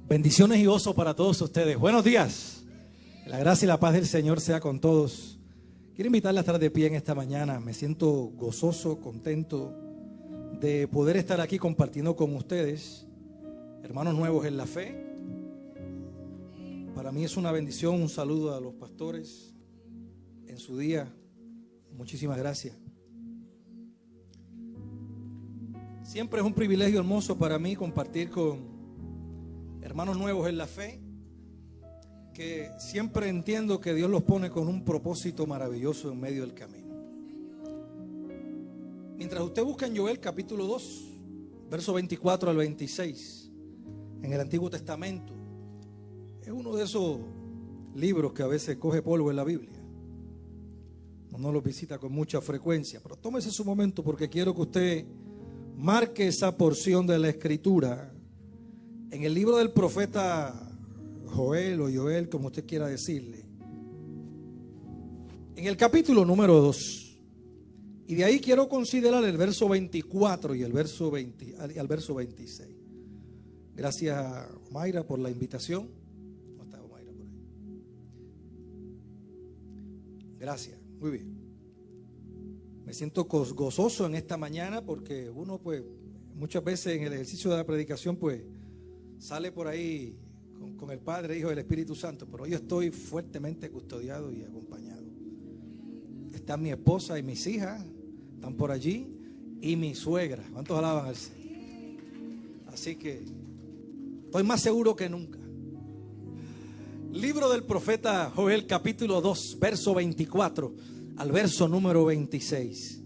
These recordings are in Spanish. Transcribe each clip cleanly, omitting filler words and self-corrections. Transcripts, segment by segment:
Bendiciones y gozo para todos ustedes. Buenos días. La gracia y la paz del Señor sea con todos. Quiero invitarles a estar de pie en esta mañana. Me siento gozoso, contento de poder estar aquí compartiendo con ustedes, hermanos nuevos en la fe. Para mí es una bendición. Un saludo a los pastores en su día. Muchísimas gracias. Siempre es un privilegio hermoso para mí compartir con hermanos nuevos en la fe, que siempre entiendo que Dios los pone con un propósito maravilloso en medio del camino. Mientras usted busca en Joel capítulo 2, verso 24 al 26, en el Antiguo Testamento, es uno de esos libros que a veces coge polvo en la Biblia. No los visita con mucha frecuencia, pero tómese su momento porque quiero que usted marque esa porción de la Escritura en el libro del profeta Joel o Joel, como usted quiera decirle, en el capítulo número 2. Y de ahí quiero considerar el verso 24 y el verso 20, al verso 26. Gracias, Mayra, por la invitación. ¿No está Mayra por ahí? Gracias, muy bien. Me siento gozoso en esta mañana porque uno, pues, muchas veces en el ejercicio de la predicación, pues, sale por ahí con el Padre, Hijo y el Espíritu Santo, pero hoy estoy fuertemente custodiado y acompañado. Está mi esposa y mis hijas, están por allí, y mi suegra. ¿Cuántos alaban al Señor? Así que estoy más seguro que nunca. Libro del profeta Joel, capítulo 2, verso 24 al verso número 26.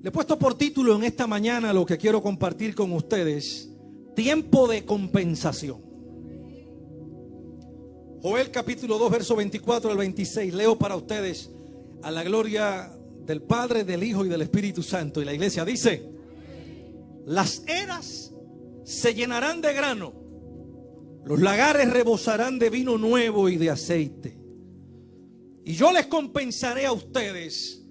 Le he puesto por título en esta mañana lo que quiero compartir con ustedes: tiempo de compensación. Joel capítulo 2, verso 24 al 26. Leo para ustedes a la gloria del Padre, del Hijo y del Espíritu Santo. Y la iglesia dice: las eras se llenarán de grano, los lagares rebosarán de vino nuevo y de aceite. Y yo les compensaré a ustedes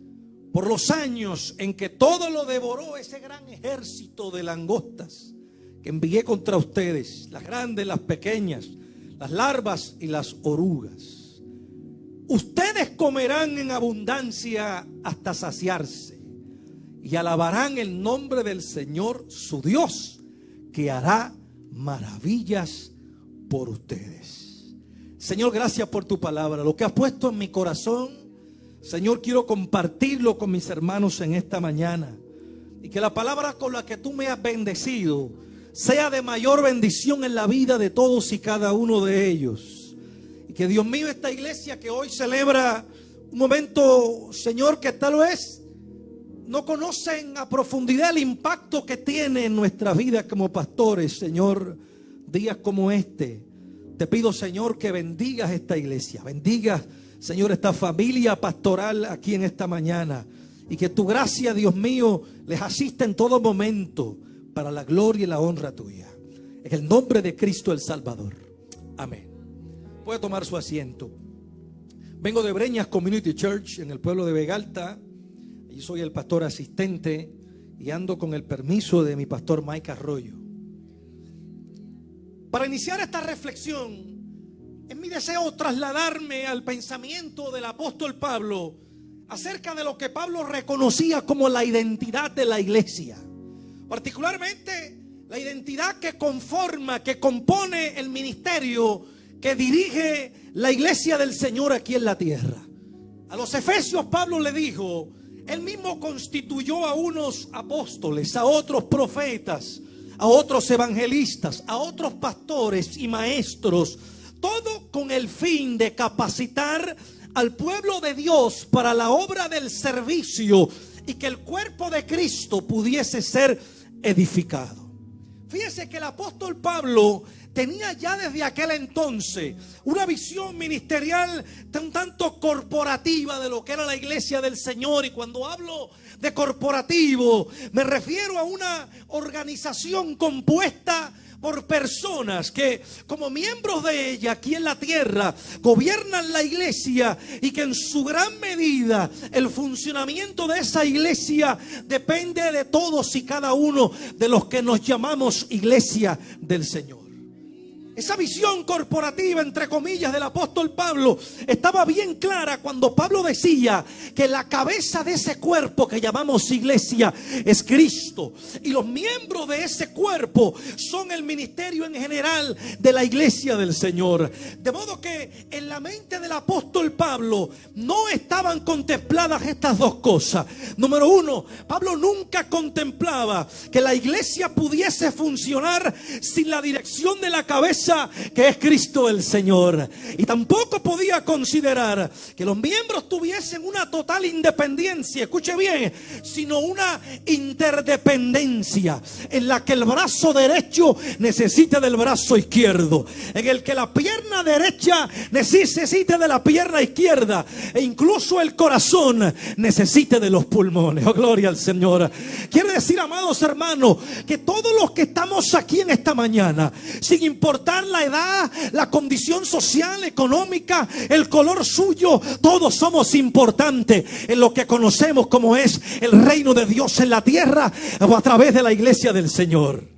por los años en que todo lo devoró ese gran ejército de langostas que envié contra ustedes, las grandes, las pequeñas, las larvas y las orugas. Ustedes comerán en abundancia hasta saciarse y alabarán el nombre del Señor su Dios, que hará maravillas por ustedes. Señor, gracias por tu palabra. Lo que has puesto en mi corazón, Señor, quiero compartirlo con mis hermanos en esta mañana. Y que la palabra con la que tú me has bendecido sea de mayor bendición en la vida de todos y cada uno de ellos. Y que, Dios mío, esta iglesia que hoy celebra un momento, Señor, que tal vez no conocen a profundidad el impacto que tiene en nuestra vida como pastores, Señor, días como este. Te pido, Señor, que bendigas esta iglesia, bendigas, Señor, esta familia pastoral aquí en esta mañana, y que tu gracia, Dios mío, les asista en todo momento para la gloria y la honra tuya. En el nombre de Cristo el Salvador. Amén. Puede tomar su asiento. Vengo de Breñas Community Church en el pueblo de Vegalta. Yo soy el pastor asistente y ando con el permiso de mi pastor Mike Arroyo. Para iniciar esta reflexión, es mi deseo trasladarme al pensamiento del apóstol Pablo acerca de lo que Pablo reconocía como la identidad de la iglesia. Particularmente la identidad que conforma, que compone el ministerio que dirige la iglesia del Señor aquí en la tierra. A los efesios Pablo le dijo: él mismo constituyó a unos apóstoles, a otros profetas, a otros evangelistas, a otros pastores y maestros, todo con el fin de capacitar al pueblo de Dios para la obra del servicio y que el cuerpo de Cristo pudiese ser edificado. Fíjese que el apóstol Pablo tenía ya desde aquel entonces una visión ministerial un tanto corporativa de lo que era la iglesia del Señor. Y cuando hablo de corporativo, me refiero a una organización compuesta por personas que, como miembros de ella aquí en la tierra, gobiernan la iglesia, y que en su gran medida el funcionamiento de esa iglesia depende de todos y cada uno de los que nos llamamos iglesia del Señor. Esa visión corporativa, entre comillas, del apóstol Pablo estaba bien clara cuando Pablo decía que la cabeza de ese cuerpo que llamamos iglesia es Cristo, y los miembros de ese cuerpo son el ministerio en general de la iglesia del Señor. De modo que en la mente del apóstol Pablo no estaban contempladas estas dos cosas. Número uno, Pablo nunca contemplaba que la iglesia pudiese funcionar sin la dirección de la cabeza, que es Cristo el Señor. Y tampoco podía considerar que los miembros tuviesen una total independencia, escuche bien, sino una interdependencia en la que el brazo derecho necesita del brazo izquierdo, en el que la pierna derecha necesite de la pierna izquierda, e incluso el corazón necesite de los pulmones. Oh, gloria al Señor. Quiere decir, amados hermanos, que todos los que estamos aquí en esta mañana, sin importar la edad, la condición social, económica, el color suyo, todos somos importantes en lo que conocemos como es el reino de Dios en la tierra o a través de la iglesia del Señor.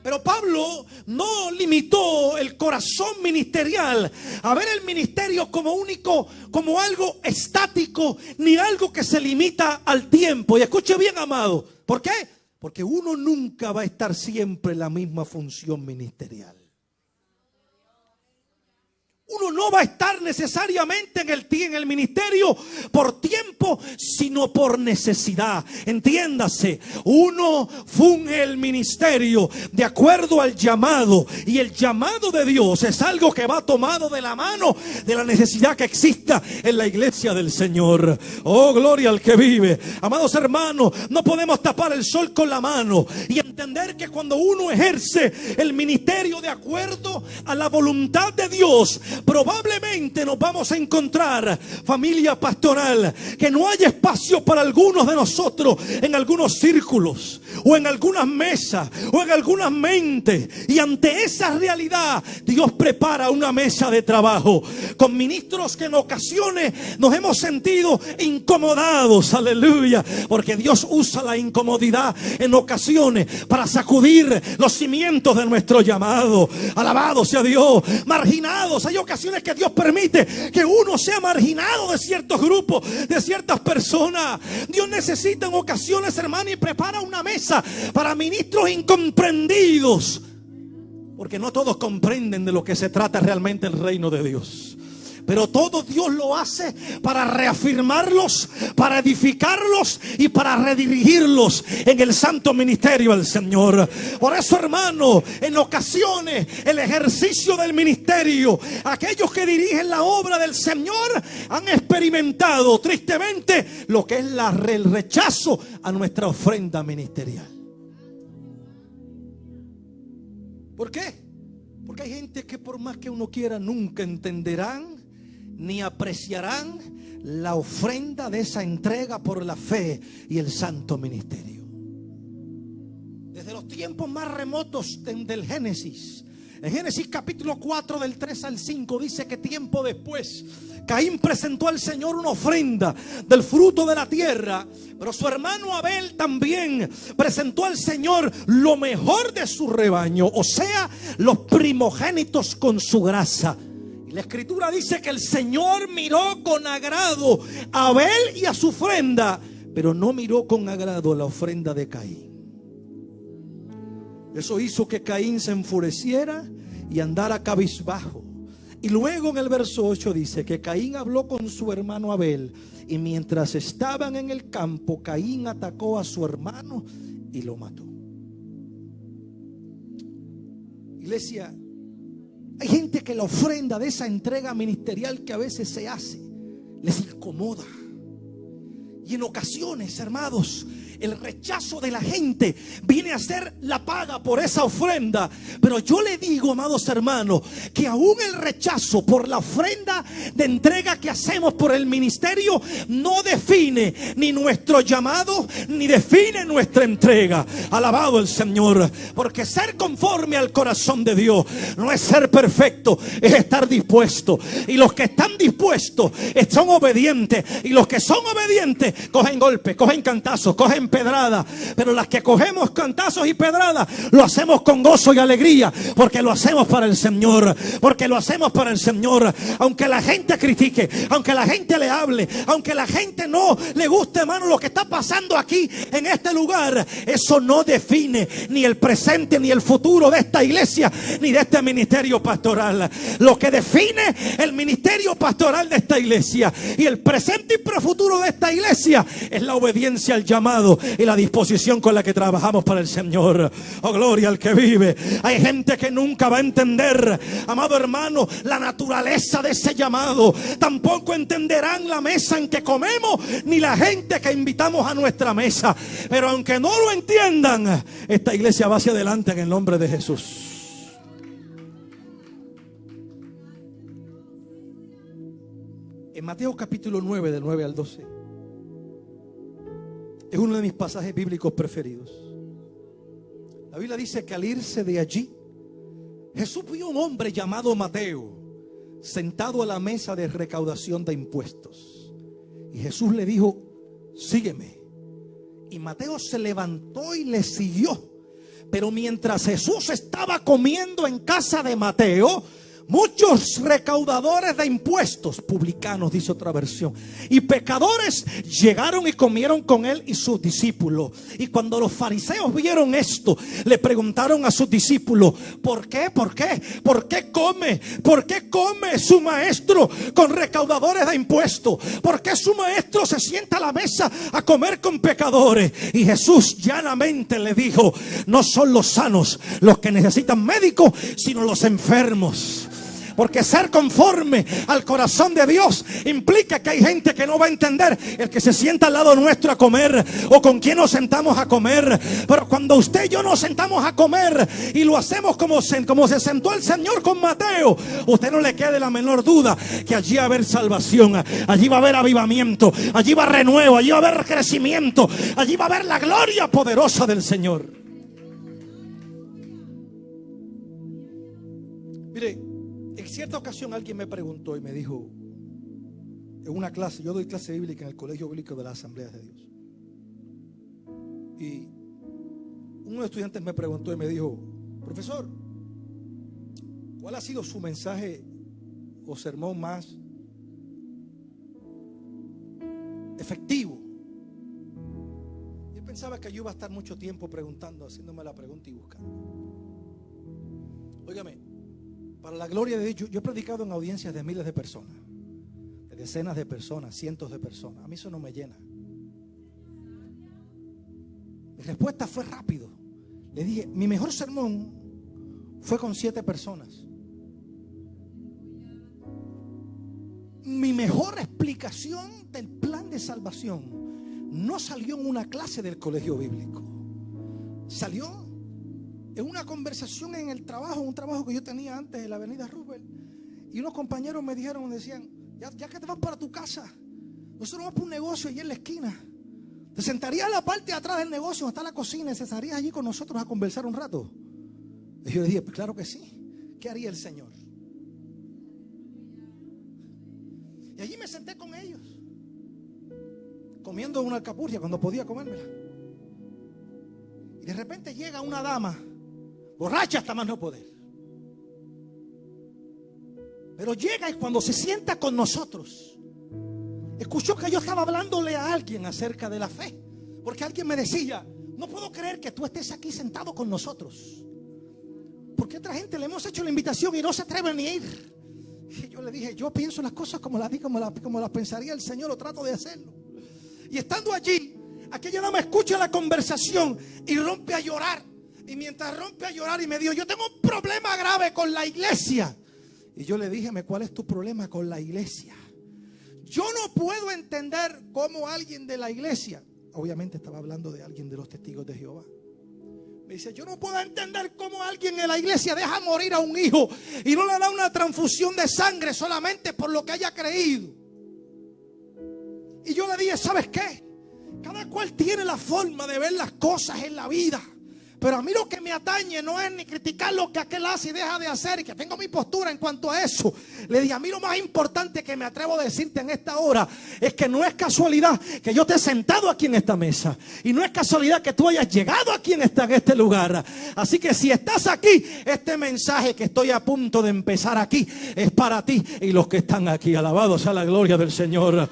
Pero Pablo no limitó el corazón ministerial a ver el ministerio como único, como algo estático, ni algo que se limita al tiempo. Y escuche bien, amado, ¿por qué? Porque uno nunca va a estar siempre en la misma función ministerial. Uno no va a estar necesariamente en el ministerio por tiempo, sino por necesidad. Entiéndase, uno funge el ministerio de acuerdo al llamado, y el llamado de Dios es algo que va tomado de la mano de la necesidad que exista en la iglesia del Señor. Oh, gloria al que vive. Amados hermanos, no podemos tapar el sol con la mano y entender que cuando uno ejerce el ministerio de acuerdo a la voluntad de Dios, probablemente nos vamos a encontrar, familia pastoral, que no haya espacio para algunos de nosotros en algunos círculos, o en algunas mesas, o en algunas mentes. Y ante esa realidad, Dios prepara una mesa de trabajo con ministros que en ocasiones nos hemos sentido incomodados, aleluya, porque Dios usa la incomodidad en ocasiones para sacudir los cimientos de nuestro llamado. Alabado sea Dios. Marginados, hay ocasiones que Dios permite que uno sea marginado de ciertos grupos, de ciertas personas. Dios necesita en ocasiones, hermano, y prepara una mesa para ministros incomprendidos, porque no todos comprenden de lo que se trata realmente el reino de Dios. Pero todo Dios lo hace para reafirmarlos, para edificarlos y para redirigirlos en el santo ministerio del Señor. Por eso, hermano, en ocasiones el ejercicio del ministerio, aquellos que dirigen la obra del Señor han experimentado tristemente lo que es el rechazo a nuestra ofrenda ministerial. ¿Por qué? Porque hay gente que por más que uno quiera nunca entenderán ni apreciarán la ofrenda de esa entrega por la fe y el santo ministerio. Desde los tiempos más remotos del Génesis, en Génesis capítulo 4 del 3 al 5 dice que tiempo después Caín presentó al Señor una ofrenda del fruto de la tierra, pero su hermano Abel también presentó al Señor lo mejor de su rebaño, o sea, los primogénitos con su grasa. Y la escritura dice que el Señor miró con agrado a Abel y a su ofrenda, pero no miró con agrado la ofrenda de Caín. Eso hizo que Caín se enfureciera y andara cabizbajo. Y luego en el verso 8 dice que Caín habló con su hermano Abel, y mientras estaban en el campo, Caín atacó a su hermano y lo mató. Iglesia, hay gente que la ofrenda de esa entrega ministerial que a veces se hace les incomoda. Y en ocasiones, hermanos, el rechazo de la gente viene a ser la paga por esa ofrenda. Pero yo le digo, amados hermanos, que aún el rechazo por la ofrenda de entrega que hacemos por el ministerio no define ni nuestro llamado, ni define nuestra entrega. Alabado el Señor. Porque ser conforme al corazón de Dios no es ser perfecto, es estar dispuesto. Y los que están dispuestos son obedientes. Y los que son obedientes cogen golpes, cogen cantazos, cogen pedradas. Pero las que cogemos cantazos y pedradas, lo hacemos con gozo y alegría. Porque lo hacemos para el Señor. Porque lo hacemos para el Señor. Aunque la gente critique, aunque la gente le hable, aunque la gente no le guste, hermano, lo que está pasando aquí en este lugar, eso no define ni el presente ni el futuro de esta iglesia ni de este ministerio pastoral. Lo que define el ministerio pastoral de esta iglesia y el presente y futuro de esta iglesia es la obediencia al llamado y la disposición con la que trabajamos para el Señor. Oh, gloria al que vive. Hay gente que nunca va a entender, amado hermano, la naturaleza de ese llamado. Tampoco entenderán la mesa en que comemos ni la gente que invitamos a nuestra mesa. Pero aunque no lo entiendan, esta iglesia va hacia adelante en el nombre de Jesús. En Mateo capítulo 9, del 9 al 12, es uno de mis pasajes bíblicos preferidos. La Biblia dice que al irse de allí, Jesús vio un hombre llamado Mateo sentado a la mesa de recaudación de impuestos. Y Jesús le dijo: sígueme. Y Mateo se levantó y le siguió. Pero mientras Jesús estaba comiendo en casa de Mateo, muchos recaudadores de impuestos, publicanos, dice otra versión, y pecadores llegaron y comieron con él y sus discípulos. Y cuando los fariseos vieron esto, le preguntaron a sus discípulos: ¿por qué? ¿Por qué? ¿Por qué come? ¿Por qué come su maestro con recaudadores de impuestos? ¿Por qué su maestro se sienta a la mesa a comer con pecadores? Y Jesús llanamente le dijo: no son los sanos los que necesitan médicos, sino los enfermos. Porque ser conforme al corazón de Dios implica que hay gente que no va a entender el que se sienta al lado nuestro a comer o con quien nos sentamos a comer. Pero cuando usted y yo nos sentamos a comer y lo hacemos como se sentó el Señor con Mateo, usted no le quede la menor duda que allí va a haber salvación, allí va a haber avivamiento, allí va a haber renuevo, allí va a haber crecimiento, allí va a haber la gloria poderosa del Señor. Mire, en cierta ocasión alguien me preguntó y me dijo, en una clase, yo doy clase bíblica en el Colegio Bíblico de las Asambleas de Dios, y uno de los estudiantes me preguntó y me dijo: profesor, ¿cuál ha sido su mensaje o sermón más efectivo? Yo pensaba que yo iba a estar mucho tiempo preguntando, haciéndome la pregunta y buscando. Óigame, para la gloria de Dios, yo he predicado en audiencias de miles de personas, de decenas de personas, cientos de personas. A mí eso no me llena. Mi respuesta fue rápido. Le dije: mi mejor sermón fue con 7 personas. Mi mejor explicación del plan de salvación no salió en una clase del colegio bíblico. Salió en una conversación en el trabajo, un trabajo que yo tenía antes en la avenida Roosevelt. Y unos compañeros me decían: ya que te vas para tu casa, nosotros vamos por un negocio allí en la esquina. ¿Te sentarías en la parte de atrás del negocio donde está la cocina y te sentarías allí con nosotros a conversar un rato? Y yo le dije: pues claro que sí. ¿Qué haría el Señor? Y allí me senté con ellos, comiendo una alcapurria cuando podía comérmela. Y de repente llega una dama, borracha hasta más no poder. Pero llega y cuando se sienta con nosotros, escuchó que yo estaba hablándole a alguien acerca de la fe. Porque alguien me decía: no puedo creer que tú estés aquí sentado con nosotros, porque a otra gente le hemos hecho la invitación y no se atreven ni a ir. Y yo le dije: yo pienso las cosas como las pensaría el Señor, o trato de hacerlo. Y estando allí, aquella dama escucha la conversación y rompe a llorar. Y mientras rompe a llorar y me dijo: yo tengo un problema grave con la iglesia. Y yo le dije: ¿cuál es tu problema con la iglesia? Yo no puedo entender cómo alguien de la iglesia, obviamente estaba hablando de alguien de los testigos de Jehová, me dice: yo no puedo entender cómo alguien en la iglesia deja morir a un hijo y no le da una transfusión de sangre solamente por lo que haya creído. Y yo le dije: ¿sabes qué? Cada cual tiene la forma de ver las cosas en la vida, Pero a mí lo que me atañe no es ni criticar lo que aquel hace y deja de hacer, y que tengo mi postura en cuanto a eso. Le dije, a mí lo más importante que me atrevo a decirte en esta hora es que no es casualidad que yo te he sentado aquí en esta mesa, y no es casualidad que tú hayas llegado aquí en este lugar. Así que si estás aquí, este mensaje que estoy a punto de empezar aquí es para ti y los que están aquí. Alabado sea la gloria del Señor.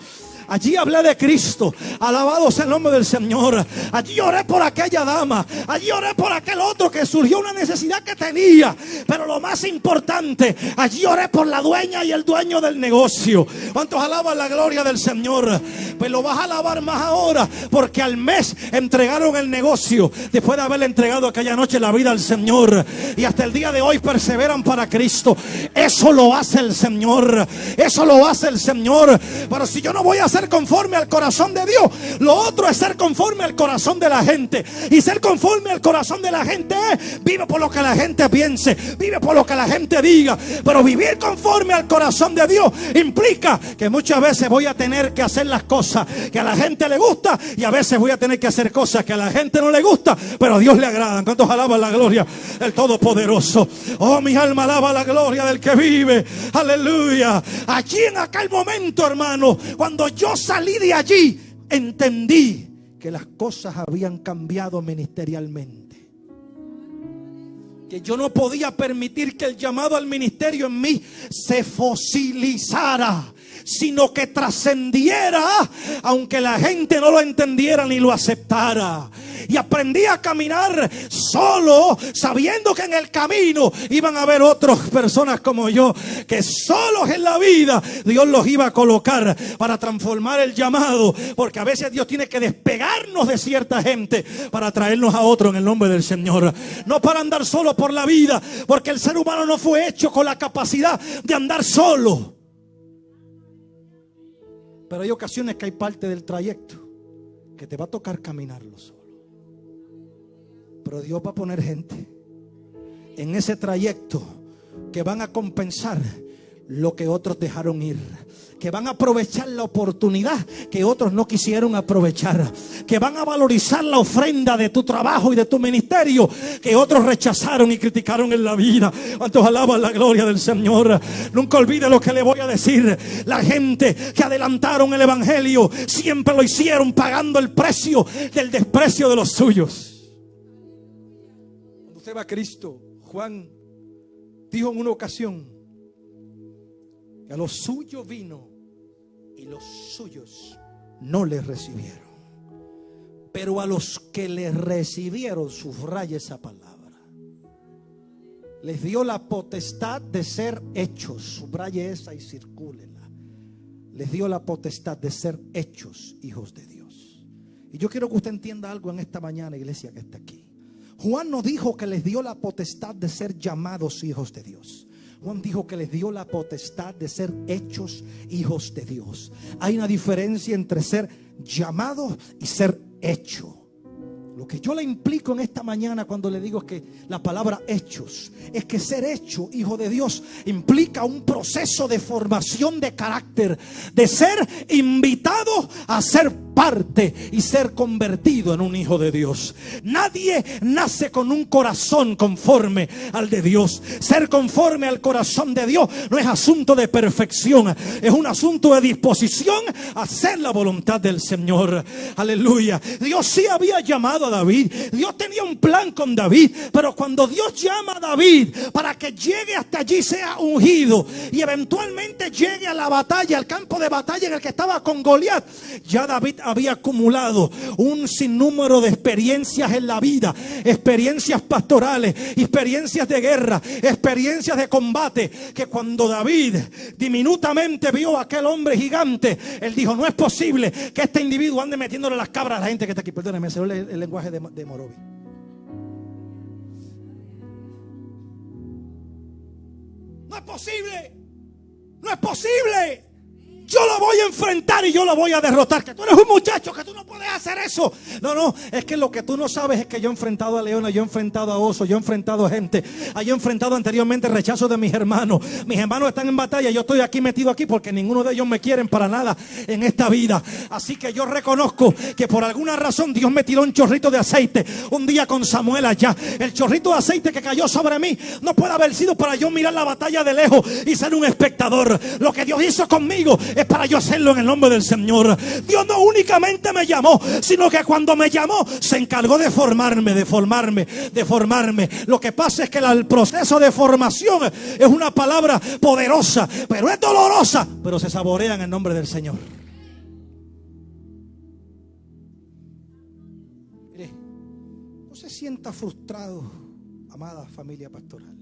Allí hablé de Cristo, alabado sea el nombre del Señor. Allí oré por aquella dama, allí oré por aquel otro que surgió una necesidad que tenía. Pero lo más importante, allí oré por la dueña y el dueño del negocio. ¿Cuántos alaban la gloria del Señor? Pues lo vas a alabar más ahora, porque al mes entregaron el negocio después de haberle entregado aquella noche la vida al Señor, y hasta el día de hoy perseveran para Cristo. Eso lo hace el Señor, eso lo hace el Señor. Pero si yo no voy a ser conforme al corazón de Dios, lo otro es ser conforme al corazón de la gente. Y ser conforme al corazón de la gente es: vive por lo que la gente piense, vive por lo que la gente diga. Pero vivir conforme al corazón de Dios implica que muchas veces voy a tener que hacer las cosas que a la gente le gusta, y a veces voy a tener que hacer cosas que a la gente no le gusta, pero a Dios le agradan. ¿Cuántos alaban la gloria del Todopoderoso? Oh, mi alma alaba la gloria del que vive. Aleluya. Allí en aquel momento, hermano, cuando yo salí de allí, entendí que las cosas habían cambiado ministerialmente. Que yo no podía permitir que el llamado al ministerio en mí se fosilizara, sino que trascendiera, aunque la gente no lo entendiera ni lo aceptara. Y aprendí a caminar solo, sabiendo que en el camino iban a haber otras personas como yo, que solos en la vida Dios los iba a colocar para transformar el llamado. Porque a veces Dios tiene que despegarnos de cierta gente para traernos a otro en el nombre del Señor. No para andar solo por la vida, porque el ser humano no fue hecho con la capacidad de andar solo. Pero hay ocasiones que hay parte del trayecto que te va a tocar caminarlo solo. Pero Dios va a poner gente en ese trayecto que van a compensar lo que otros dejaron ir, que van a aprovechar la oportunidad que otros no quisieron aprovechar, que van a valorizar la ofrenda de tu trabajo y de tu ministerio que otros rechazaron y criticaron en la vida. ¿Cuántos alaban la gloria del Señor? Nunca olvide lo que le voy a decir. La gente que adelantaron el evangelio siempre lo hicieron pagando el precio del desprecio de los suyos. Cuando usted va a Cristo, Juan dijo en una ocasión que a los suyos vino y los suyos no le recibieron. Pero a los que le recibieron, subraya esa palabra, les dio la potestad de ser hechos. Subraye esa y circúlela. Les dio la potestad de ser hechos hijos de Dios. Y yo quiero que usted entienda algo en esta mañana, iglesia que está aquí. Juan no dijo que les dio la potestad de ser llamados hijos de Dios. Juan dijo que les dio la potestad de ser hechos hijos de Dios. Hay una diferencia entre ser llamado y ser hecho. Lo que yo le implico en esta mañana cuando le digo que la palabra hechos es que ser hecho hijo de Dios implica un proceso de formación de carácter, de ser invitado a ser parte y ser convertido en un hijo de Dios. Nadie nace con un corazón conforme al de Dios. Ser conforme al corazón de Dios no es asunto de perfección, es un asunto de disposición a hacer la voluntad del Señor. Aleluya. Dios sí había llamado a David, Dios tenía un plan con David, pero cuando Dios llama a David para que llegue hasta allí, sea ungido y eventualmente llegue a la batalla, al campo de batalla en el que estaba con Goliat, ya David había acumulado un sinnúmero de experiencias en la vida, experiencias pastorales, experiencias de guerra, experiencias de combate, que cuando David diminutamente vio a aquel hombre gigante, él dijo: no es posible que este individuo ande metiéndole las cabras a la gente que está aquí. Perdóneme, se ve el lenguaje de Morovi. No es posible, no es posible. yo lo voy a enfrentar y yo lo voy a derrotar. Que tú eres un muchacho, que tú no puedes hacer eso. No, es que lo que tú no sabes es que yo he enfrentado a leones, yo he enfrentado a osos, yo he enfrentado a gente. Yo he enfrentado anteriormente el rechazo de mis hermanos. Mis hermanos están en batalla, yo estoy aquí metido aquí porque ninguno de ellos me quieren para nada en esta vida. Así que yo reconozco que por alguna razón Dios me tiró un chorrito de aceite un día con Samuel allá. El chorrito de aceite que cayó sobre mí no puede haber sido para yo mirar la batalla de lejos y ser un espectador. Lo que Dios hizo conmigo es para yo hacerlo en el nombre del Señor. Dios no únicamente me llamó, sino que cuando me llamó se encargó de formarme. Lo que pasa es que el proceso de formación es una palabra poderosa, pero es dolorosa, pero se saborea en el nombre del Señor. Mire, no se sienta frustrado, amada familia pastoral,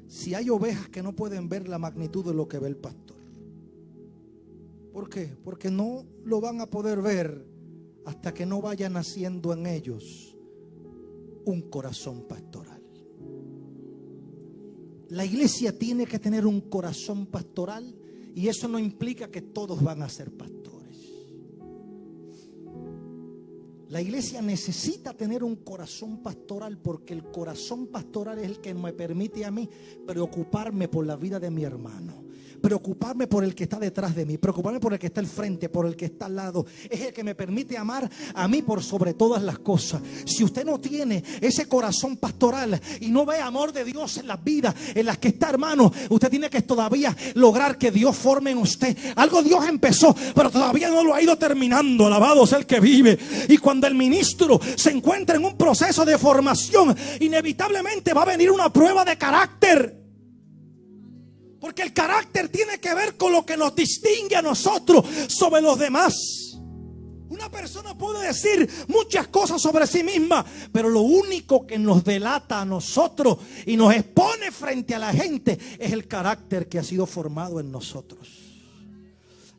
si hay ovejas que no pueden ver la magnitud de lo que ve el pastor. ¿Por qué? Porque no lo van a poder ver hasta que no vaya naciendo en ellos un corazón pastoral. La iglesia tiene que tener un corazón pastoral, y eso no implica que todos van a ser pastores. La iglesia necesita tener un corazón pastoral, porque el corazón pastoral es el que me permite a mí preocuparme por la vida de mi hermano, preocuparme por el que está detrás de mí, preocuparme por el que está al frente, por el que está al lado. Es el que me permite amar a mí por sobre todas las cosas. Si usted no tiene ese corazón pastoral y no ve amor de Dios en las vidas en las que está, hermano, usted tiene que todavía lograr que Dios forme en usted. Algo Dios empezó, pero todavía no lo ha ido terminando. Alabado sea el que vive. Y cuando el ministro se encuentra en un proceso de formación, inevitablemente va a venir una prueba de carácter. Porque el carácter tiene que ver con lo que nos distingue a nosotros sobre los demás. Una persona puede decir muchas cosas sobre sí misma, pero lo único que nos delata a nosotros y nos expone frente a la gente es el carácter que ha sido formado en nosotros.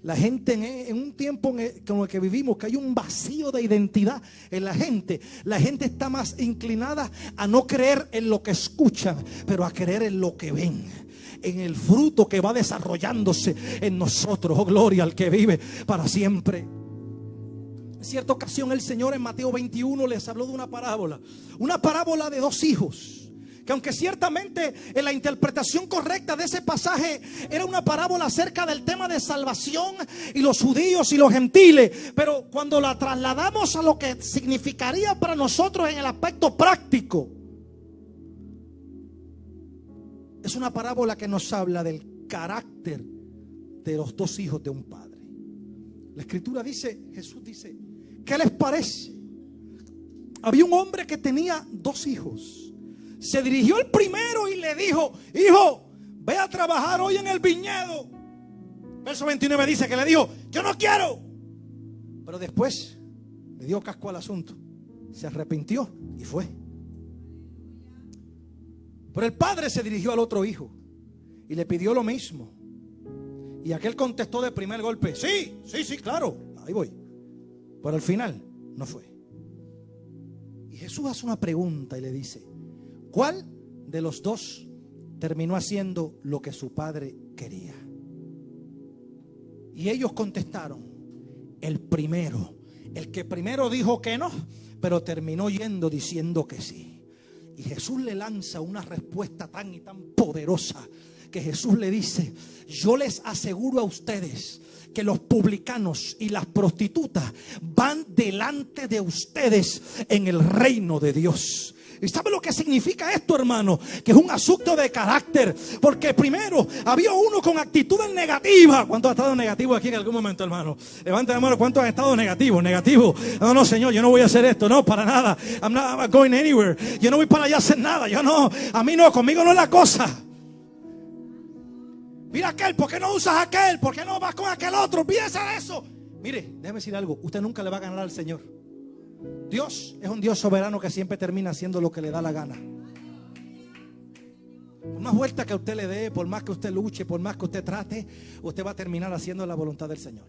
La gente en un tiempo como el que vivimos, que hay un vacío de identidad en la gente está más inclinada a no creer en lo que escuchan, pero a creer en lo que ven, en el fruto que va desarrollándose en nosotros. Oh, gloria al que vive para siempre. En cierta ocasión el Señor en Mateo 21 les habló de una parábola de dos hijos, que aunque ciertamente en la interpretación correcta de ese pasaje era una parábola acerca del tema de salvación y los judíos y los gentiles, pero cuando la trasladamos a lo que significaría para nosotros en el aspecto práctico, es una parábola que nos habla del carácter de los dos hijos de un padre. La escritura dice, Jesús dice, ¿qué les parece? Había un hombre que tenía dos hijos. Se dirigió al primero y le dijo: hijo, ve a trabajar hoy en el viñedo. Verso 29 dice que le dijo: yo no quiero. Pero después le dio casco al asunto, se arrepintió y fue. Pero el padre se dirigió al otro hijo y le pidió lo mismo. Y aquel contestó de primer golpe: sí, claro, ahí voy. Pero al final no fue. Y Jesús hace una pregunta y le dice: ¿cuál de los dos terminó haciendo lo que su padre quería? Y ellos contestaron: el primero, el que primero dijo que no, pero terminó yendo diciendo que sí. Y Jesús le lanza una respuesta tan y tan poderosa, que Jesús le dice: yo les aseguro a ustedes que los publicanos y las prostitutas van delante de ustedes en el reino de Dios. ¿Y sabe lo que significa esto, hermano? Que es un asunto de carácter. Porque primero había uno con actitudes negativas. ¿Cuántos han estado negativos aquí en algún momento, hermano? Levanten la mano. ¿Cuántos han estado negativos? Negativo. No, Señor, yo no voy a hacer esto. No, para nada. I'm not going anywhere. Yo no voy para allá a hacer nada. Yo no. A mí no. Conmigo no es la cosa. Mira aquel. ¿Por qué no usas aquel? ¿Por qué no vas con aquel otro? Piensa de eso. Mire, déjeme decir algo. Usted nunca le va a ganar al Señor. Dios es un Dios soberano que siempre termina haciendo lo que le da la gana. Por más vuelta que usted le dé, por más que usted luche, por más que usted trate, usted va a terminar haciendo la voluntad del Señor.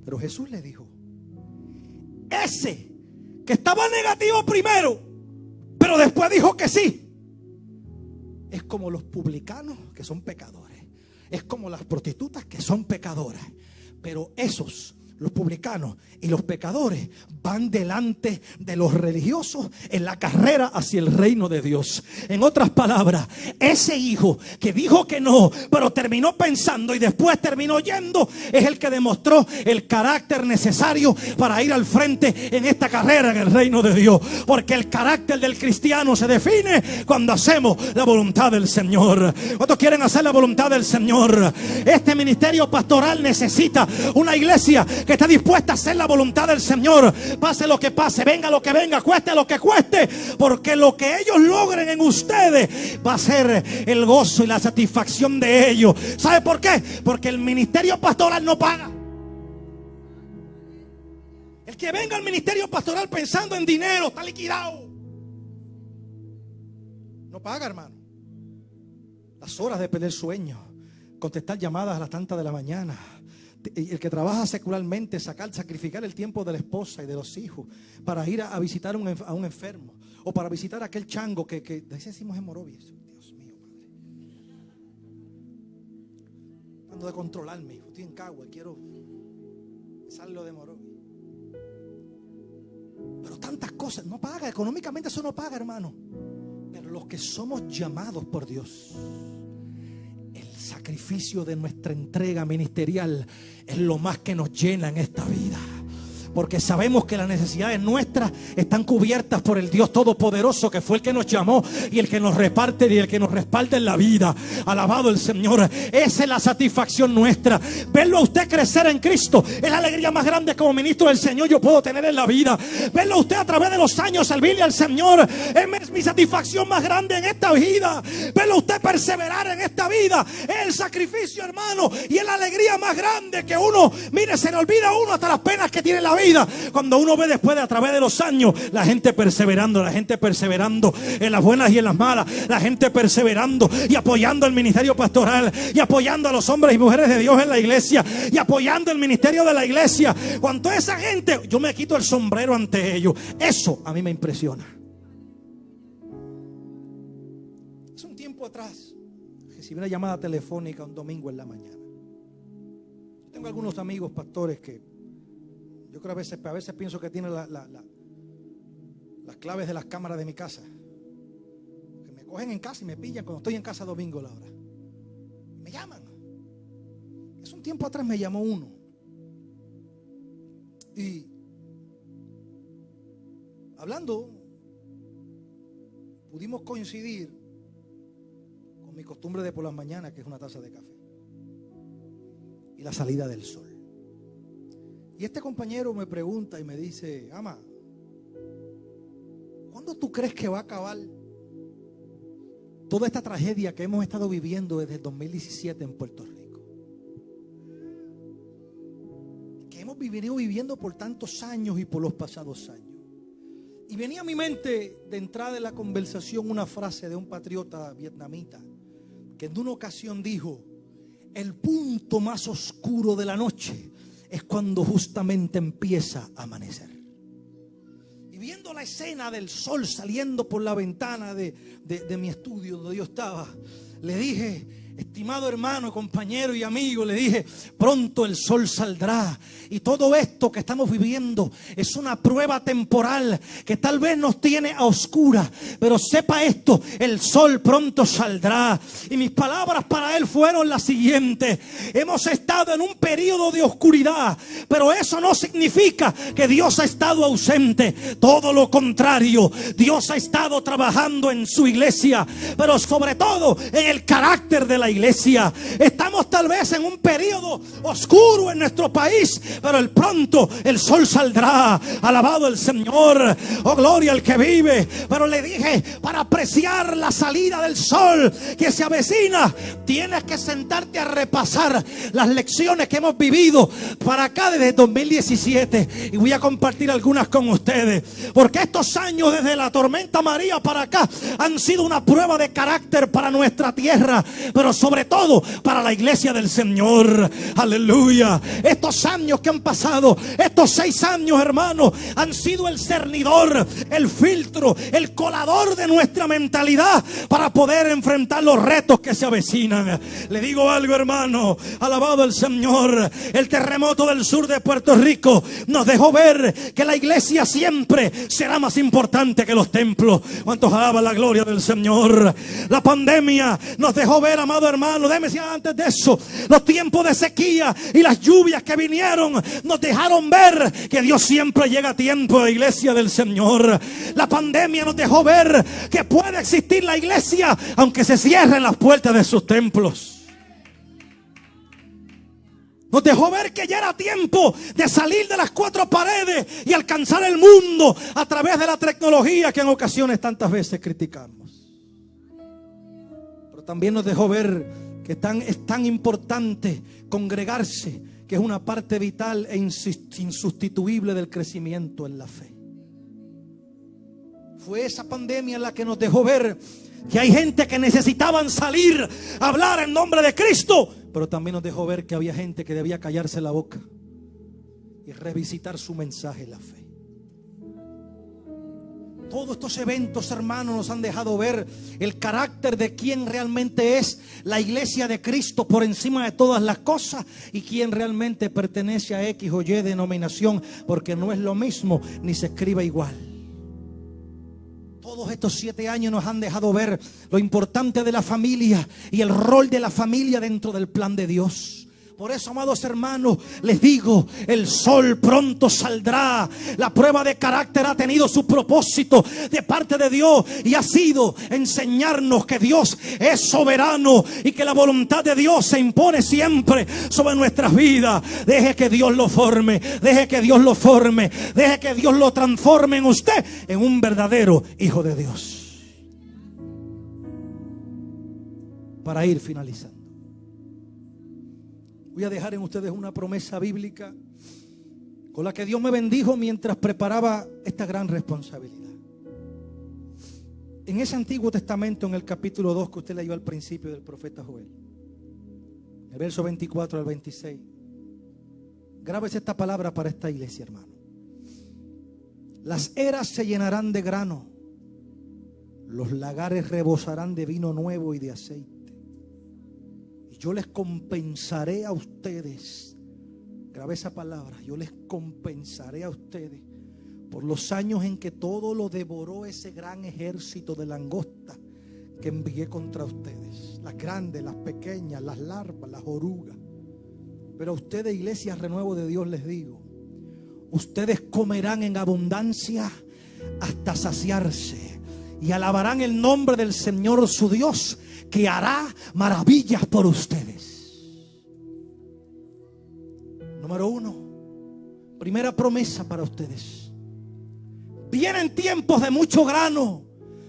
Pero Jesús le dijo: ese que estaba negativo primero, pero después dijo que sí, es como los publicanos, que son pecadores. Es como las prostitutas, que son pecadoras. Pero esos, los publicanos y los pecadores, van delante de los religiosos en la carrera hacia el reino de Dios. En otras palabras, ese hijo que dijo que no, pero terminó pensando y después terminó yendo, es el que demostró el carácter necesario para ir al frente en esta carrera en el reino de Dios. Porque el carácter del cristiano se define cuando hacemos la voluntad del Señor. ¿Cuántos quieren hacer la voluntad del Señor? Este ministerio pastoral necesita una iglesia que está dispuesta a hacer la voluntad del Señor, pase lo que pase, venga lo que venga, cueste lo que cueste, porque lo que ellos logren en ustedes va a ser el gozo y la satisfacción de ellos. ¿Sabe por qué? Porque el ministerio pastoral no paga. El que venga al ministerio pastoral pensando en dinero está liquidado. No paga, hermano. Las horas de perder sueño, contestar llamadas a las tantas de la mañana. El que trabaja secularmente, sacrificar el tiempo de la esposa y de los hijos para ir a visitar a un enfermo, o para visitar a aquel chango que decimos en Morovia. Dios mío, padre. Tratando de controlarme, hijo. Estoy en Cagua, quiero salirlo de Morovia. Pero tantas cosas, no paga, económicamente eso no paga, hermano. Pero los que somos llamados por Dios, el sacrificio de nuestra entrega ministerial es lo más que nos llena en esta vida. Porque sabemos que las necesidades nuestras están cubiertas por el Dios Todopoderoso, que fue el que nos llamó y el que nos reparte y el que nos respalda en la vida. Alabado el Señor. Esa es la satisfacción nuestra. Verlo a usted crecer en Cristo es la alegría más grande como ministro del Señor yo puedo tener en la vida. Verlo a usted a través de los años servirle al Señor es mi satisfacción más grande en esta vida. Verlo a usted perseverar en esta vida es el sacrificio, hermano, y es la alegría más grande que uno, mire, se le olvida a uno hasta las penas que tiene en la vida. Cuando uno ve después de a través de los años la gente perseverando en las buenas y en las malas, la gente perseverando y apoyando el ministerio pastoral y apoyando a los hombres y mujeres de Dios en la iglesia y apoyando el ministerio de la iglesia. Cuando esa gente, yo me quito el sombrero ante ellos. Eso a mí me impresiona. Hace un tiempo atrás recibí una llamada telefónica un domingo en la mañana. Yo tengo algunos amigos pastores que yo creo a veces pienso que tienen las claves de las cámaras de mi casa. Que me cogen en casa y me pillan cuando estoy en casa domingo la hora. Me llaman. Hace un tiempo atrás me llamó uno. Y hablando, pudimos coincidir con mi costumbre de por las mañanas, que es una taza de café. Y la salida del sol. Y este compañero me pregunta y me dice: Ama, ¿cuándo tú crees que va a acabar toda esta tragedia que hemos estado viviendo desde el 2017 en Puerto Rico? Que hemos venido viviendo por tantos años y por los pasados años. Y venía a mi mente de entrada en la conversación una frase de un patriota vietnamita que en una ocasión dijo: el punto más oscuro de la noche es cuando justamente empieza a amanecer. Y viendo la escena del sol saliendo por la ventana de mi estudio donde yo estaba, le dije: estimado hermano, compañero y amigo, le dije, pronto el sol saldrá. Y todo esto que estamos viviendo es una prueba temporal que tal vez nos tiene a oscuras, pero sepa esto, el sol pronto saldrá. Y mis palabras para él fueron las siguientes: hemos estado en un periodo de oscuridad, pero eso no significa que Dios ha estado ausente. Todo lo contrario, Dios ha estado trabajando en su iglesia, pero sobre todo en el carácter de la iglesia. Estamos tal vez en un periodo oscuro en nuestro país, pero pronto el sol saldrá. Alabado el Señor. Oh, gloria al que vive. Pero le dije, para apreciar la salida del sol que se avecina, tienes que sentarte a repasar las lecciones que hemos vivido para acá desde 2017, y voy a compartir algunas con ustedes, porque estos años desde la tormenta María para acá han sido una prueba de carácter para nuestra tierra. Pero sobre todo para la iglesia del Señor. Aleluya. Estos años que han pasado, estos 6 años, hermanos, han sido el cernidor, el filtro, el colador de nuestra mentalidad para poder enfrentar los retos que se avecinan. Le digo algo, hermano, alabado el Señor. El terremoto del sur de Puerto Rico nos dejó ver que la iglesia siempre será más importante que los templos. ¿Cuántos alaban la gloria del Señor? La pandemia nos dejó ver, amado hermano, déjeme decir antes de eso, los tiempos de sequía y las lluvias que vinieron nos dejaron ver que Dios siempre llega a tiempo, iglesia del Señor. La pandemia nos dejó ver que puede existir la iglesia aunque se cierren las puertas de sus templos. Nos dejó ver que ya era tiempo de salir de las 4 paredes y alcanzar el mundo a través de la tecnología que en ocasiones tantas veces criticamos. Pero también nos dejó ver que es tan importante congregarse, que es una parte vital e insustituible del crecimiento en la fe. Fue esa pandemia la que nos dejó ver que hay gente que necesitaban salir a hablar en nombre de Cristo, pero también nos dejó ver que había gente que debía callarse la boca y revisitar su mensaje, la fe. Todos estos eventos, hermanos, nos han dejado ver el carácter de quién realmente es la iglesia de Cristo por encima de todas las cosas y quién realmente pertenece a X o Y denominación, porque no es lo mismo ni se escribe igual. Todos estos 7 años nos han dejado ver lo importante de la familia y el rol de la familia dentro del plan de Dios. Por eso, amados hermanos, les digo, el sol pronto saldrá. La prueba de carácter ha tenido su propósito de parte de Dios y ha sido enseñarnos que Dios es soberano y que la voluntad de Dios se impone siempre sobre nuestras vidas. Deje que Dios lo forme, deje que Dios lo forme, deje que Dios lo transforme en usted en un verdadero hijo de Dios. Para ir finalizando, voy a dejar en ustedes una promesa bíblica con la que Dios me bendijo mientras preparaba esta gran responsabilidad. En ese Antiguo Testamento, en el capítulo 2 que usted leyó al principio del profeta Joel, el verso 24 al 26, grábese esta palabra para esta iglesia, hermano. Las eras se llenarán de grano, los lagares rebosarán de vino nuevo y de aceite. Yo les compensaré a ustedes. Grabé esa palabra. Yo les compensaré a ustedes por los años en que todo lo devoró ese gran ejército de langosta que envié contra ustedes. Las grandes, las pequeñas, las larvas, las orugas. Pero a ustedes, iglesia Renuevo de Dios, les digo: ustedes comerán en abundancia hasta saciarse y alabarán el nombre del Señor su Dios, que hará maravillas por ustedes. Número 1, primera promesa para ustedes: vienen tiempos de mucho grano.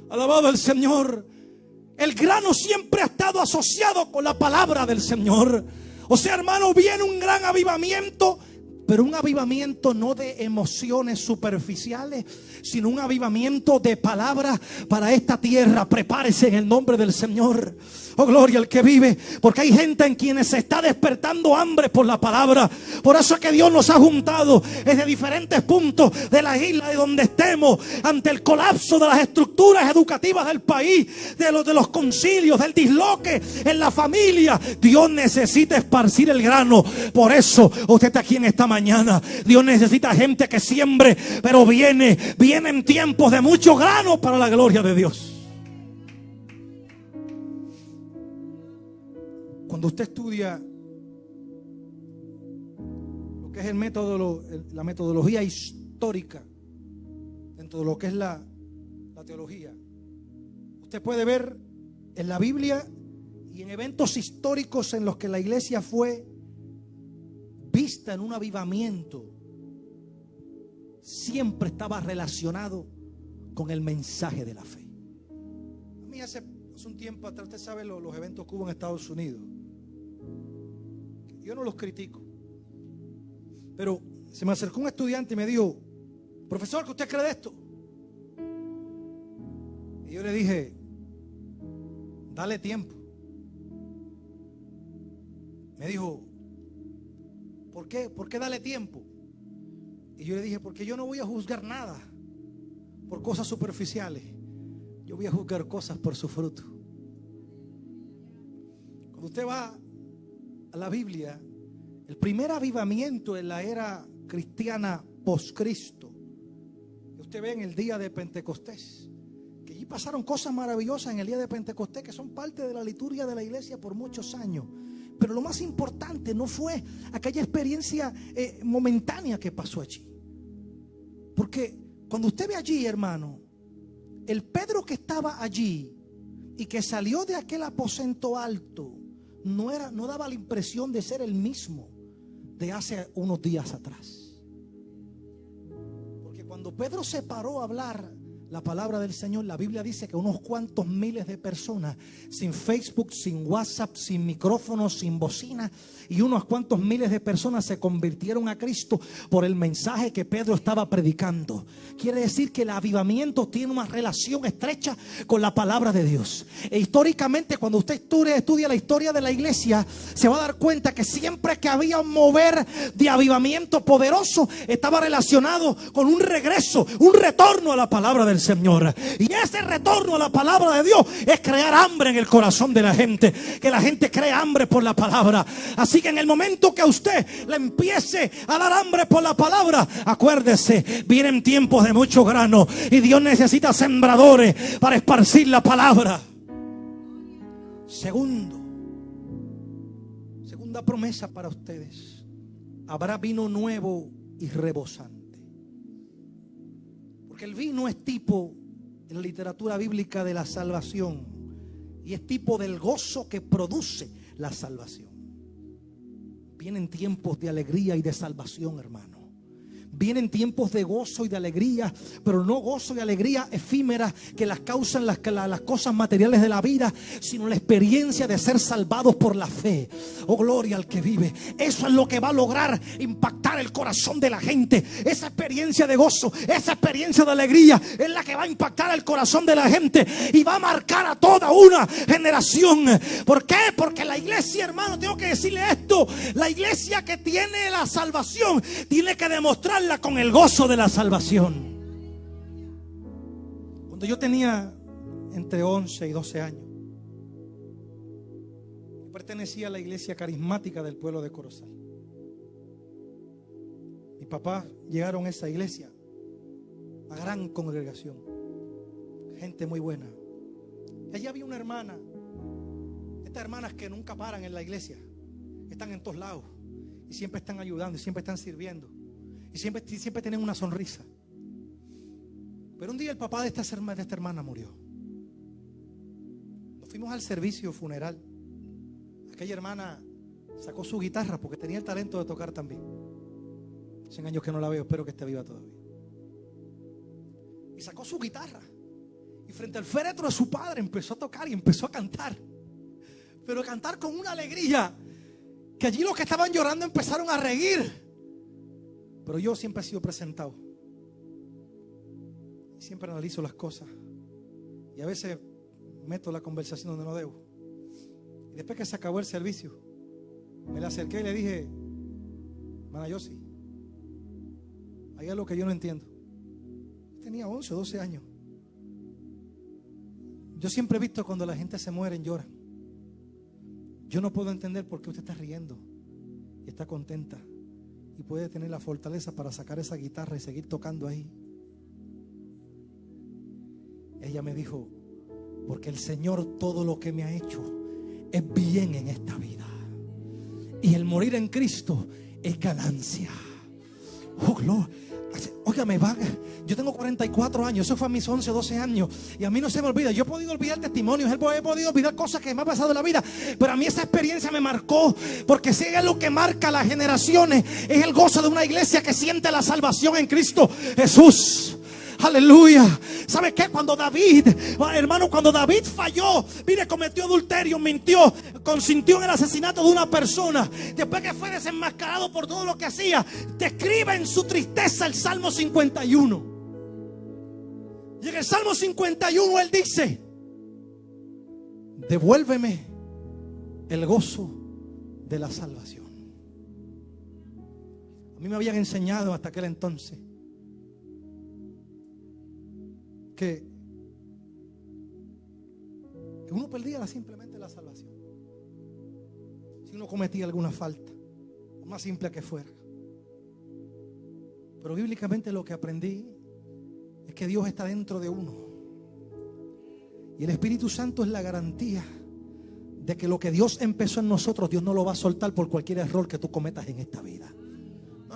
Alabado el Señor. El grano siempre ha estado asociado con la palabra del Señor. O sea, hermano, viene un gran avivamiento, pero un avivamiento no de emociones superficiales, sino un avivamiento de palabra para esta tierra. Prepárese en el nombre del Señor. Oh, gloria al que vive. Porque hay gente en quienes se está despertando hambre por la palabra. Por eso es que Dios nos ha juntado desde diferentes puntos de la isla, de donde estemos, ante el colapso de las estructuras educativas del país, de los concilios, del disloque en la familia. Dios necesita esparcir el grano. Por eso usted está aquí en esta mañana. Dios necesita gente que siembre, pero vienen tiempos de mucho grano para la gloria de Dios. Cuando usted estudia lo que es la metodología histórica dentro de lo que es la teología, usted puede ver en la Biblia y en eventos históricos en los que la iglesia fue vista en un avivamiento, siempre estaba relacionado con el mensaje de la fe. A mí hace un tiempo atrás, usted sabe los eventos que hubo en Estados Unidos. Yo no los critico, pero se me acercó un estudiante y me dijo: profesor, ¿qué usted cree de esto? Y yo le dije: dale tiempo. Me dijo, ¿por qué? ¿Por qué dale tiempo? Y yo le dije, porque yo no voy a juzgar nada por cosas superficiales. Yo voy a juzgar cosas por su fruto. Cuando usted va a la Biblia, el primer avivamiento en la era cristiana post-Cristo, usted ve en el día de Pentecostés, que allí pasaron cosas maravillosas en el día de Pentecostés que son parte de la liturgia de la iglesia por muchos años. Pero lo más importante no fue aquella experiencia momentánea que pasó allí. Porque cuando usted ve allí, hermano, el Pedro que estaba allí y que salió de aquel aposento alto, no daba la impresión de ser el mismo de hace unos días atrás. Porque cuando Pedro se paró a hablar la palabra del Señor, la Biblia dice que unos cuantos miles de personas, sin Facebook, sin WhatsApp, sin micrófono, sin bocina, y unos cuantos miles de personas se convirtieron a Cristo por el mensaje que Pedro estaba predicando. Quiere decir que el avivamiento tiene una relación estrecha con la palabra de Dios. E históricamente, cuando usted estudia la historia de la iglesia, se va a dar cuenta que siempre que había un mover de avivamiento poderoso, estaba relacionado con un regreso, un retorno a la palabra del Señor. Y ese retorno a la palabra de Dios es crear hambre en el corazón de la gente, que la gente cree hambre por la palabra. Así que en el momento que a usted le empiece a dar hambre por la palabra, acuérdese, vienen tiempos de mucho grano y Dios necesita sembradores para esparcir la palabra. Segunda promesa para ustedes: habrá vino nuevo y rebosante. Porque el vino es tipo, en la literatura bíblica, de la salvación, y es tipo del gozo que produce la salvación. Vienen tiempos de alegría y de salvación, hermano. Vienen tiempos de gozo y de alegría, pero no gozo y alegría efímeras que las causan las cosas materiales de la vida, sino la experiencia de ser salvados por la fe. Oh, gloria al que vive. Eso es lo que va a lograr impactar el corazón de la gente. Esa experiencia de gozo, esa experiencia de alegría es la que va a impactar el corazón de la gente y va a marcar a toda una generación. ¿Por qué? Porque la iglesia, hermano, tengo que decirle esto: la iglesia que tiene la salvación tiene que demostrar con el gozo de la salvación. Cuando yo tenía entre 11 y 12 años, yo pertenecía a la iglesia carismática del pueblo de Corozal. Mi papá llegaron a esa iglesia, una gran congregación, gente muy buena. Y allí había una hermana, estas hermanas que nunca paran en la iglesia, están en todos lados y siempre están ayudando y siempre están sirviendo. Y siempre tienen una sonrisa. Pero un día el papá de esta hermana murió. Nos fuimos al servicio funeral. Aquella hermana sacó su guitarra porque tenía el talento de tocar también. Hace años que no la veo, espero que esté viva todavía. Y sacó su guitarra y frente al féretro de su padre empezó a tocar y empezó a cantar. Pero a cantar con una alegría que allí los que estaban llorando empezaron a reír. Pero yo siempre he sido presentado. Siempre analizo las cosas. Y a veces meto la conversación donde no debo. Y después que se acabó el servicio, me le acerqué y le dije: hermana Yossi, hay algo que yo no entiendo. Tenía 11 o 12 años. Yo siempre he visto cuando la gente se muere, lloran. Yo no puedo entender por qué usted está riendo y está contenta y puede tener la fortaleza para sacar esa guitarra y seguir tocando ahí. Ella me dijo: porque el Señor todo lo que me ha hecho es bien en esta vida, y el morir en Cristo es ganancia. Oh, gloria. Óigame, yo tengo 44 años, eso fue a mis 11, 12 años, y a mí no se me olvida. Yo he podido olvidar testimonios, he podido olvidar cosas que me han pasado en la vida, pero a mí esa experiencia me marcó, porque si es lo que marca las generaciones, es el gozo de una iglesia que siente la salvación en Cristo Jesús. Aleluya. ¿Sabe qué? Cuando David falló, mire, cometió adulterio, mintió, consintió en el asesinato de una persona, después que fue desenmascarado por todo lo que hacía, describe en su tristeza el Salmo 51. Y en el Salmo 51 él dice: devuélveme el gozo de la salvación. A mí me habían enseñado hasta aquel entonces que uno perdía simplemente la salvación si uno cometía alguna falta, por más simple que fuera. Pero bíblicamente lo que aprendí es que Dios está dentro de uno, y el Espíritu Santo es la garantía de que lo que Dios empezó en nosotros, Dios no lo va a soltar por cualquier error que tú cometas en esta vida.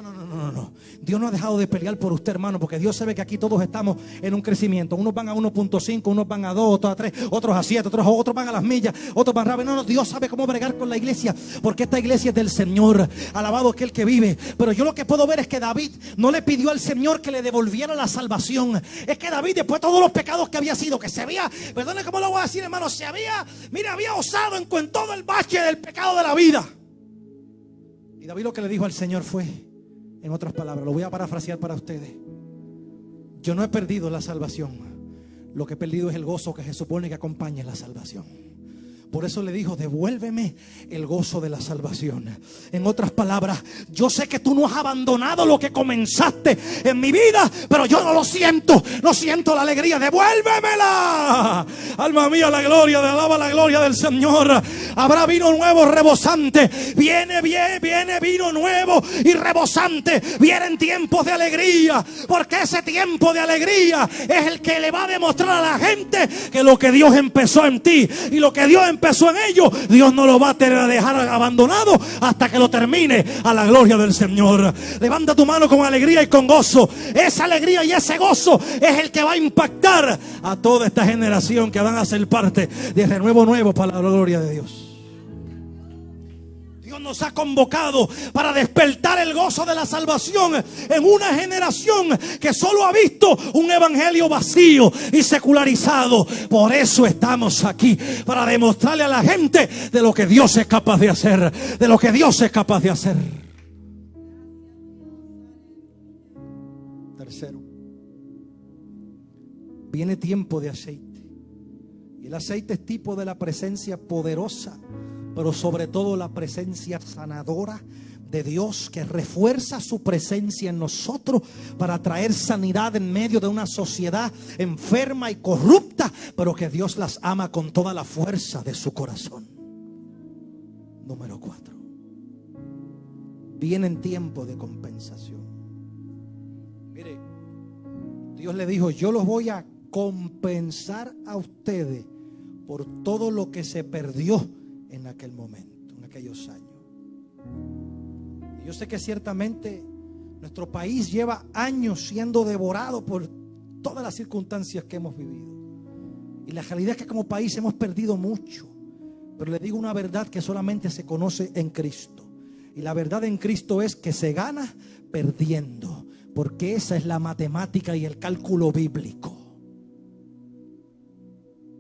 No. Dios no ha dejado de pelear por usted, hermano, porque Dios sabe que aquí todos estamos en un crecimiento. Unos van a 1.5, unos van a 2, otros a 3, otros a 7, otros van a las millas, otros van rápido. No, Dios sabe cómo bregar con la iglesia, porque esta iglesia es del Señor. Alabado aquel que vive. Pero yo lo que puedo ver es que David no le pidió al Señor que le devolviera la salvación. Es que David, después de todos los pecados que había sido, que se había, perdone cómo lo voy a decir, hermano, había osado en todo el bache del pecado de la vida. Y David lo que le dijo al Señor fue, en otras palabras, lo voy a parafrasear para ustedes: yo no he perdido la salvación, lo que he perdido es el gozo que se supone que acompaña la salvación. Por eso le dijo, devuélveme el gozo de la salvación. En otras palabras, yo sé que tú no has abandonado lo que comenzaste en mi vida, pero yo no lo siento. No siento la alegría. Devuélvemela. Alma mía, alaba la gloria del Señor. Habrá vino nuevo rebosante. Viene vino nuevo y rebosante. Vienen tiempos de alegría, porque ese tiempo de alegría es el que le va a demostrar a la gente que lo que Dios empezó en ti y lo que Dios empezó en ellos, Dios no lo va a dejar abandonado hasta que lo termine, a la gloria del Señor. Levanta tu mano con alegría y con gozo. Esa alegría y ese gozo es el que va a impactar a toda esta generación que van a ser parte de renuevo nuevo para la gloria de Dios. Dios nos ha convocado para despertar el gozo de la salvación en una generación que solo ha visto un evangelio vacío y secularizado. Por eso estamos aquí, para demostrarle a la gente de lo que Dios es capaz de hacer, de lo que Dios es capaz de hacer. Tercero, viene tiempo de aceite, y el aceite es tipo de la presencia poderosa, pero sobre todo la presencia sanadora de Dios, que refuerza su presencia en nosotros para traer sanidad en medio de una sociedad enferma y corrupta, pero que Dios las ama con toda la fuerza de su corazón. Número 4, viene en tiempo de compensación. Mire, Dios le dijo, yo los voy a compensar a ustedes por todo lo que se perdió en aquel momento, en aquellos años. Y yo sé que ciertamente nuestro país lleva años siendo devorado por todas las circunstancias que hemos vivido, y la realidad es que como país hemos perdido mucho. Pero le digo una verdad que solamente se conoce en Cristo, y la verdad en Cristo es que se gana perdiendo, porque esa es la matemática y el cálculo bíblico.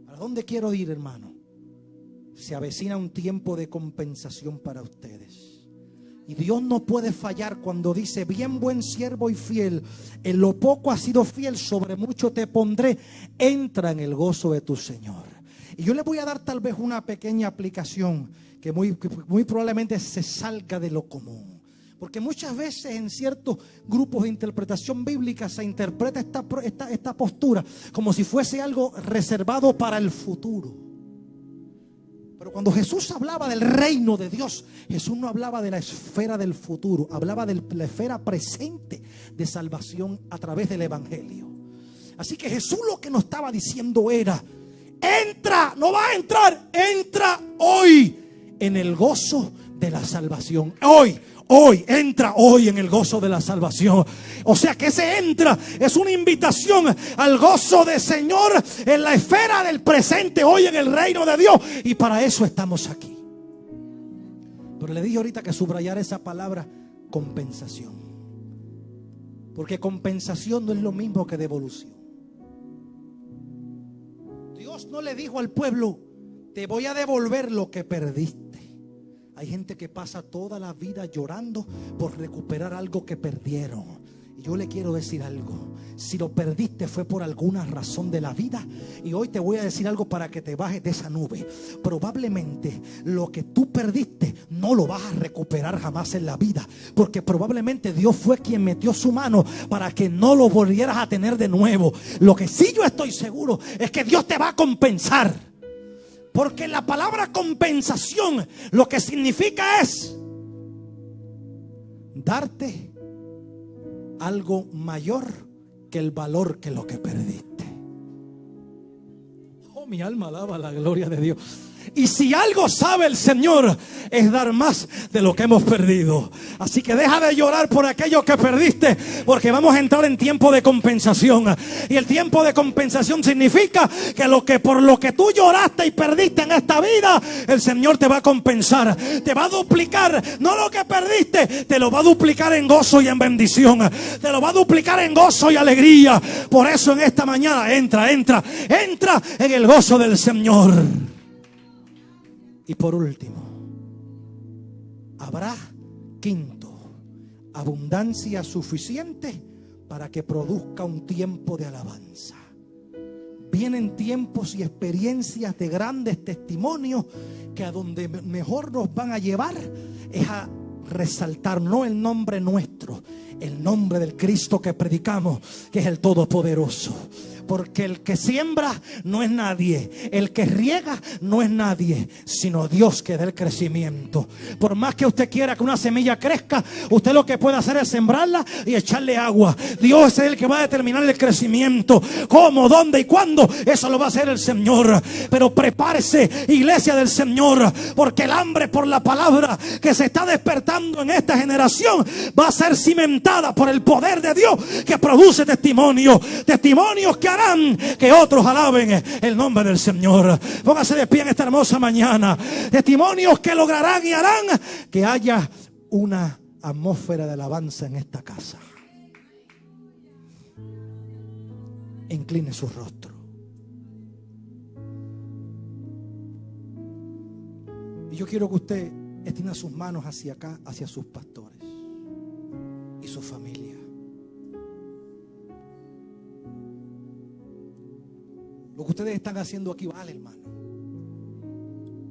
¿A dónde quiero ir, hermano? Se avecina un tiempo de compensación para ustedes. Y Dios no puede fallar cuando dice, bien buen siervo y fiel, en lo poco has sido fiel, sobre mucho te pondré, entra en el gozo de tu Señor. Y yo le voy a dar tal vez una pequeña aplicación que muy probablemente se salga de lo común. Porque muchas veces en ciertos grupos de interpretación bíblica se interpreta esta postura como si fuese algo reservado para el futuro. Pero cuando Jesús hablaba del reino de Dios, Jesús no hablaba de la esfera del futuro, hablaba de la esfera presente de salvación a través del evangelio. Así que Jesús lo que nos estaba diciendo era, entra, no va a entrar, entra hoy en el gozo de la salvación. Hoy, entra hoy en el gozo de la salvación. O sea que ese entra es una invitación al gozo del Señor en la esfera del presente, hoy en el reino de Dios. Y para eso estamos aquí. Pero le dije ahorita que subrayar esa palabra compensación, porque compensación no es lo mismo que devolución. Dios no le dijo al pueblo, te voy a devolver lo que perdiste. Hay gente que pasa toda la vida llorando por recuperar algo que perdieron. Y yo le quiero decir algo. Si lo perdiste fue por alguna razón de la vida. Y hoy te voy a decir algo para que te bajes de esa nube. Probablemente lo que tú perdiste no lo vas a recuperar jamás en la vida. Porque probablemente Dios fue quien metió su mano para que no lo volvieras a tener de nuevo. Lo que sí yo estoy seguro es que Dios te va a compensar. Porque la palabra compensación lo que significa es darte algo mayor que el valor que lo que perdiste. Oh, mi alma alaba la gloria de Dios. Y si algo sabe el Señor es dar más de lo que hemos perdido. Así que deja de llorar por aquello que perdiste, porque vamos a entrar en tiempo de compensación. Y el tiempo de compensación significa que por lo que tú lloraste y perdiste en esta vida, el Señor te va a compensar, te va a duplicar. No lo que perdiste, te lo va a duplicar en gozo y en bendición, te lo va a duplicar en gozo y alegría. Por eso en esta mañana entra en el gozo del Señor. Y por último, habrá, quinto, abundancia suficiente para que produzca un tiempo de alabanza. Vienen tiempos y experiencias de grandes testimonios que a donde mejor nos van a llevar es a resaltar no el nombre nuestro, el nombre del Cristo que predicamos, que es el Todopoderoso. Porque el que siembra no es nadie, el que riega no es nadie, sino Dios que da el crecimiento. Por más que usted quiera que una semilla crezca, usted lo que puede hacer es sembrarla y echarle agua. Dios es el que va a determinar el crecimiento. ¿Cómo, dónde y cuándo? Eso lo va a hacer el Señor. Pero prepárese, iglesia del Señor, porque el hambre por la palabra que se está despertando en esta generación va a ser cimentada por el poder de Dios que produce testimonios que harán que otros alaben el nombre del Señor. Póngase de pie en esta hermosa mañana. Testimonios que lograrán y harán que haya una atmósfera de alabanza en esta casa. Incline su rostro. Y yo quiero que usted extienda sus manos hacia acá, hacia sus pastores y su familia. Lo que ustedes están haciendo aquí vale, hermano.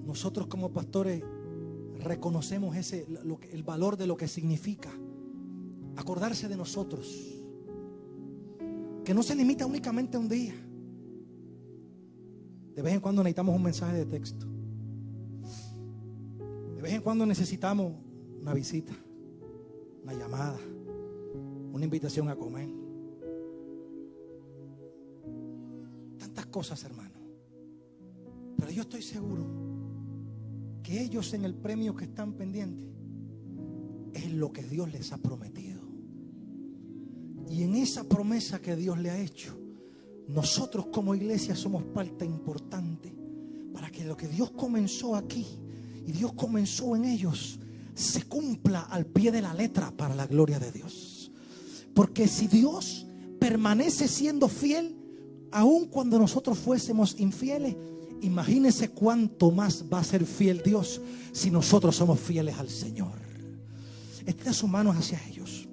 Nosotros como pastores reconocemos el valor de lo que significa acordarse de nosotros, que no se limita únicamente a un día. De vez en cuando necesitamos un mensaje de texto. De vez en cuando necesitamos una visita, una llamada, una invitación a comer. Cosas, hermano. Pero yo estoy seguro que ellos en el premio que están pendientes es lo que Dios les ha prometido. Y en esa promesa que Dios le ha hecho, nosotros como iglesia somos parte importante para que lo que Dios comenzó aquí y Dios comenzó en ellos se cumpla al pie de la letra para la gloria de Dios. Porque si Dios permanece siendo fiel, aun cuando nosotros fuésemos infieles, imagínense cuánto más va a ser fiel Dios si nosotros somos fieles al Señor. Extienda sus manos hacia ellos.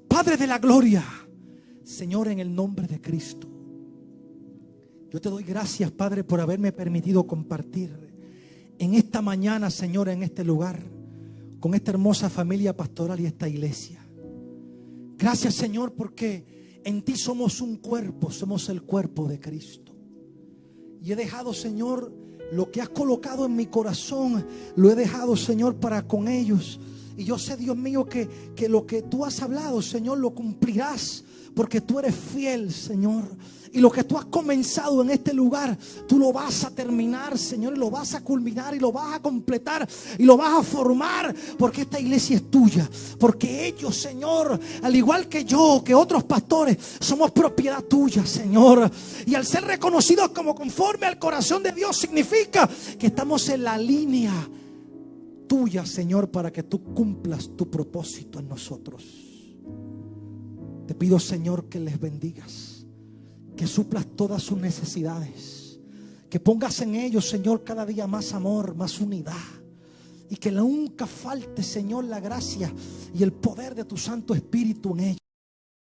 Padre de la gloria, Señor, en el nombre de Cristo, yo te doy gracias, Padre, por haberme permitido compartir en esta mañana, Señor, en este lugar, con esta hermosa familia pastoral y esta iglesia. Gracias, Señor, porque en ti somos un cuerpo, somos el cuerpo de Cristo. Y he dejado, Señor, lo que has colocado en mi corazón, lo he dejado, Señor, para con ellos. Y yo sé, Dios mío, que lo que tú has hablado, Señor, lo cumplirás, porque tú eres fiel, Señor. Y lo que tú has comenzado en este lugar, tú lo vas a terminar, Señor, y lo vas a culminar y lo vas a completar y lo vas a formar, porque esta iglesia es tuya. Porque ellos, Señor, al igual que yo, que otros pastores, somos propiedad tuya, Señor. Y al ser reconocidos como conforme al corazón de Dios, significa que estamos en la línea tuya, Señor, para que tú cumplas tu propósito en nosotros. Te pido, Señor, que les bendigas, que suplas todas sus necesidades, que pongas en ellos, Señor, cada día más amor, más unidad, y que nunca falte, Señor, la gracia y el poder de tu Santo Espíritu en ellos.